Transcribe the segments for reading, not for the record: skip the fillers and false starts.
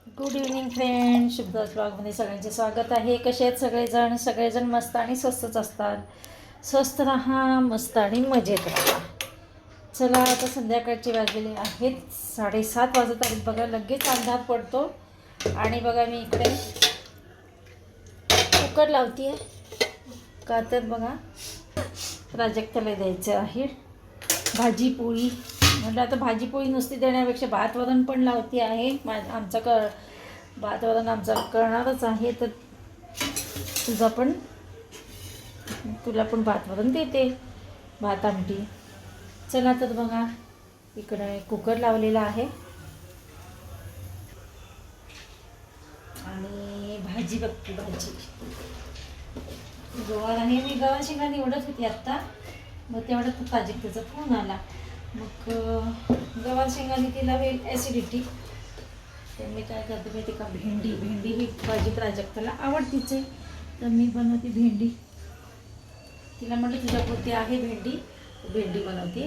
Good evening friend, शुभदास ब्लॉगमध्ये सगळ्यांचे स्वागत आहे. कसे आहेत सगळेजण मस्त आणि स्वस्तच असतात. स्वस्त राहा, मस्त आणि मजेत राहा. चला आता संध्याकाळचे वाजलेले आहेत 7:30 वाजत आहेत बघा. लगेच अंधार पडतो आणि बघा मी इकडे कुकर लावते आहे का तर बघा प्राजक्ताला द्यायचं आहे भाजी पोळी. म्हटलं आता भाजी पोळी नुसती देण्यापेक्षा भात वरण पण लावते आहे. भात वरण आमचा करणारच आहे, तर तुला पण भात वरण देते, भात आमटी. चला तर बघा इकडे कुकर लावलेला आहे आणि भाजी बघते. भाजी गवार आहे. मी गवार शेंगा निवडत होती आत्ता, मग तेवढ्यात प्राजक्ताचा फोन आला. मग गवार शेंगाने तिला होईल ॲसिडिटी, तर मी काय करते माहिती का, भेंडी ही भाजी प्राजक्ताला आवडतीच आहे, तर मी बनवते भेंडी. तिला म्हटलं तुझ्यापुरती आहे भेंडी बनवते.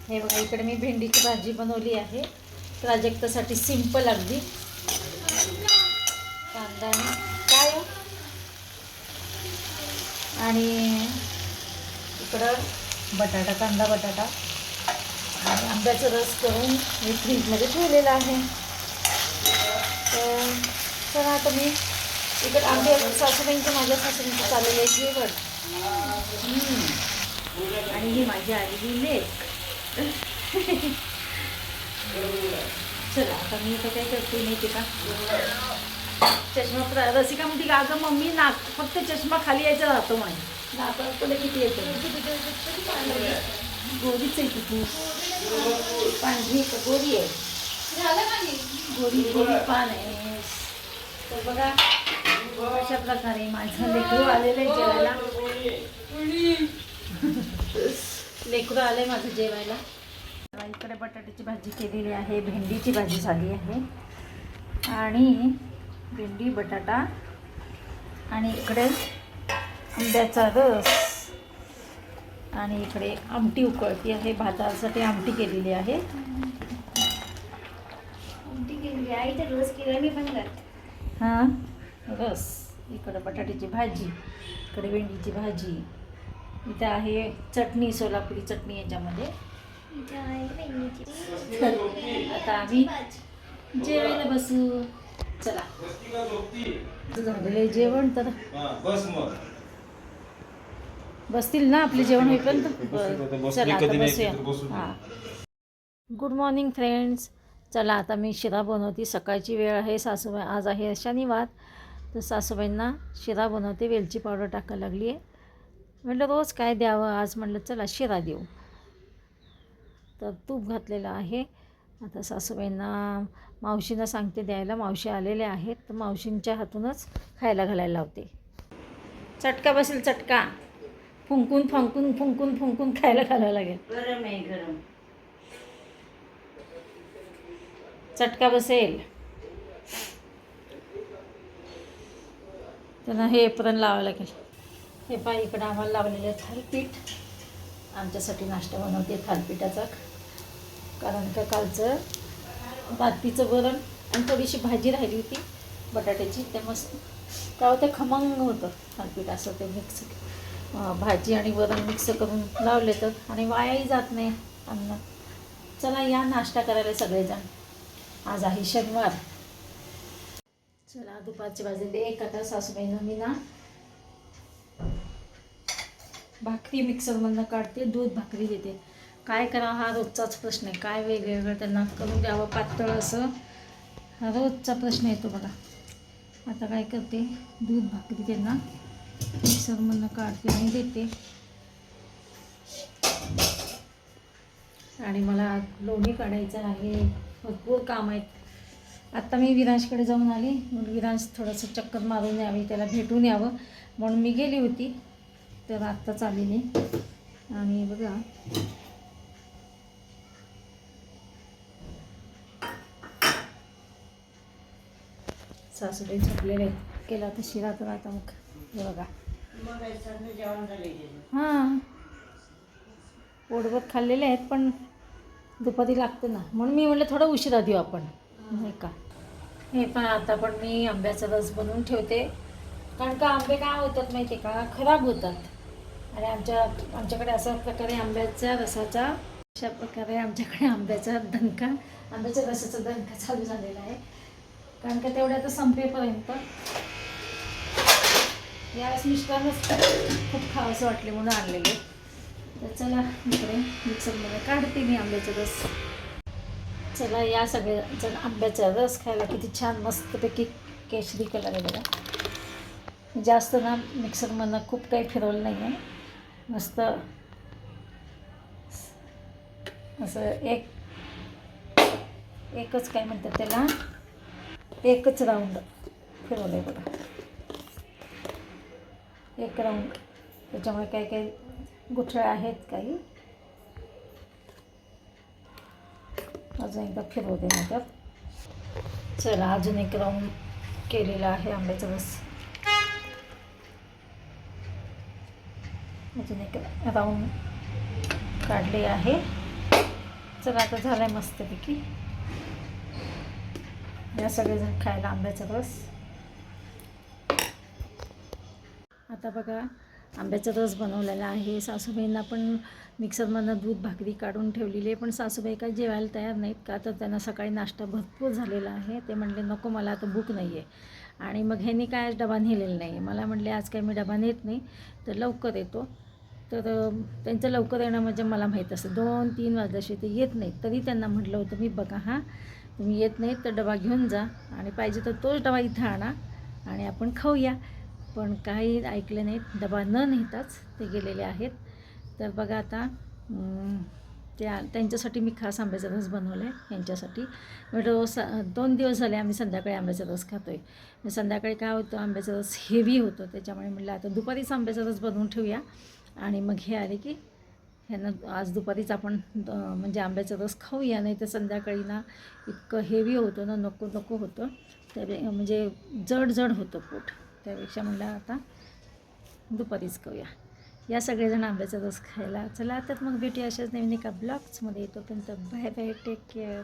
हे बघा इकडे मी भेंडीची भाजी बनवली आहे प्राजक्तासाठी, सिंपल अगदी. कांदा काय आणि इकडं कांदा बटाटा आणि आंब्याचा रस करून मी फ्रीजमध्ये ठेवलेला आहे. तर चला आता मी इकडे माझ्या सासूबाईंचं चाललेलं आहे जेवण. आणि ही माझी आलेली लेक. चला आता मी इथं काय करते माहिती का, चष्मा रसिका म्हणते का अगं मम्मी फक्त चष्मा खाली यायचा राहतो म्हणे, नाकात तुला किती येतं. गोरीच आहे किती पांढरी गोरी आहे, गोरी पान आहे. तर बघा अशा प्रकारे माझं लेकरू आलेलं आहे जेवायला. लेकरू आलं आहे माझं जेवायला. इकडे बटाट्याची भाजी केलेली आहे, भेंडीची भाजी झाली आहे आणि भेंडी बटाटा आणि इकडे आंब्याचा रस आणि इकडे आमटी उकळती आहे. भातासाठी आमटी केलेली आहे. आमटी केलेली आहे तर रस केला मी पण करते. हां रस. इकडं बटाट्याची भाजी, इकडे भेंडीची भाजी, इथं आहे चटणी, सोलापुरी चटणी याच्यामध्ये. आता आम्ही जेवायला बसू. चला झालेलं जेवण, तर बसतील ना आपले जेवण होईपर्यंत. चला आता बसूया. हां गुड मॉर्निंग फ्रेंड्स. चला आता मी शिरा बनवते. सकाळची वेळ आहे. सासूबाई आज आहे शनिवार, तर सासूबाईंना शिरा बनवते. वेलची पावडर टाकायला लागली आहे. म्हटलं रोज काय द्यावं, आज म्हटलं चला शिरा देऊ. तर तूप घातलेलं आहे. आता सासूबाईंना मावशींना सांगते द्यायला. मावशी आलेल्या आहेत, तर मावशींच्या हातूनच खायला घालायला लावते. चटका बसेल, चटका फुंकून खायला घालावं लागेल. गरम आहे गरम. चटका बसेल. त्यांना हे एप्रण लावावं लागेल. हे पाय इकडं आम्हाला लावलेलं आहे थालीपीठ. आमच्यासाठी नाश्ता बनवते थालीपीठाचा, कारण का कालचं बाकीचं वरण आणि थोडीशी भाजी राहिली होती बटाट्याची, ते मस्त काय होतं खमंग होतं थालीपीठ. असं ते मिक्स भाजी आणि वरण मिक्स करून लावले तर, आणि वायाही जात नाही अन्न. चला या नाश्ता करायला सगळेजण. आज आहे शनिवार. चला दुपारचे वाजले 1. आता सासूबाईंना मी ना भाकरी मिक्सरमधनं काढते, दूध भाकरी देते. काय करा हा रोजचाच प्रश्न आहे. काय वेगवेगळं त्यांना करून द्यावं पातळ असं, हा रोजचा प्रश्न येतो बघा. आता काय करते, दूध भाकरी त्यांना मिक्सरमधनं काढते आणि देते. आणि मला लोणी काढायचं आहे, भरपूर काम आहेत. आत्ता मी विरांशकडे जाऊन आली. मग विरांश थोडंसं चक्कर मारून यावी, त्याला भेटून यावं म्हणून मी गेली होती. तर आत्ताच आलेली. आणि बघा सासूबाई झोपलेले केला तर शिरा. तर आता मग हे बघा हां पोटभर खाल्लेले आहेत, पण दुपारी लागते ना, म्हणून मी म्हटलं थोडं उशिरा देऊ आपण, नाही का. हे पण आता पण मी आंब्याचा रस बनवून ठेवते, कारण का आंबे काय होतात माहिती आहे का, खराब होतात. आणि आमच्याकडे अशा प्रकारे आंब्याच्या रसाचा अशा प्रकारे आमच्याकडे आंब्याचा आंब्याच्या रसाचा दणका चालू झालेला आहे. कारण का तेवढ्या संपेपर्यंत यावेळेस मिस्टरांनाच खूप खावंसं वाटले म्हणून आणलेले. तर चला इकडे मिक्सरमध्ये काढते मी आंब्याचा रस. चला या सगळ्या आंब्याचा रस खायला किती छान मस्तपैकी केशरी कलर आहे बघा. जास्त ना मिक्सरमधनं खूप काही फिरवलं नाही आहे, मस्त असं एकच काय म्हणतात त्याला, एकच राऊंड फिरवलं आहे बघा, एक राऊंड. त्याच्यामुळे काही काही गुठळ्या आहेत काही, अजून एकदा फिरवते नंतर. चला अजून एक राऊंड केलेला आहे आंब्याचा रस, अजून एक राऊंड काढले आहे. चला आता झालं आहे मस्तपैकी. या सगळेजण खायला आंब्याचा रस. आता बघा आंब्याचा रस बनवलेला आहे. सासूबाईंना पण मिक्सरमधनं दूध भाकरी काढून ठेवलेली आहे, पण सासूबाई काय जेवायला तयार नाहीत का, तर त्यांना सकाळी नाश्ता भरपूर झालेला आहे. ते म्हणले नको मला आता भूक नाही आहे. आणि मग ह्यांनी काय आज डबा नेलेला नाही. मला म्हटले आज काय मी डबा नेत नाही, तर लवकर येतो. तर त्यांचं लवकर येणं म्हणजे मला माहीत असतं 2-3 वाजल्याशिवाय ते येत नाहीत. तरी त्यांना म्हटलं होतं मी, बघा हां तुम्ही येत नाहीत तर डबा घेऊन जा, आणि पाहिजे तर तोच डबा इथं आणा आणि आपण खाऊया. पण काही ऐकले नाहीत, डबा न नेताच ते गेलेले आहेत. तर बघा आता त्यांच्यासाठी मी खास आंब्याचा रस बनवला आहे यांच्यासाठी. रोज 2 दिवस झाले आम्ही संध्याकाळी आंब्याचा रस खातो आहे. संध्याकाळी काय होतं, आंब्याचा रस हेवी होतो, त्याच्यामुळे म्हटलं आता दुपारीच आंब्याचा रस बनवून ठेवूया. आणि मग हे आले की ह्यांना आज दुपारीच आपण म्हणजे आंब्याचा रस खाऊया, नाही तर संध्याकाळी ना इतकं हेवी होतं ना, नको नको होतं. तर म्हणजे जड होतं पोट. त्यापेक्षा म्हणलं आता दुपारीच खाऊया. या सगळेजण आंब्याचा रस खायला. चला तर मग भेटूया अशाच नवीन एका ब्लॉग्समध्ये. तोपर्यंत बाय बाय, टेक केअर.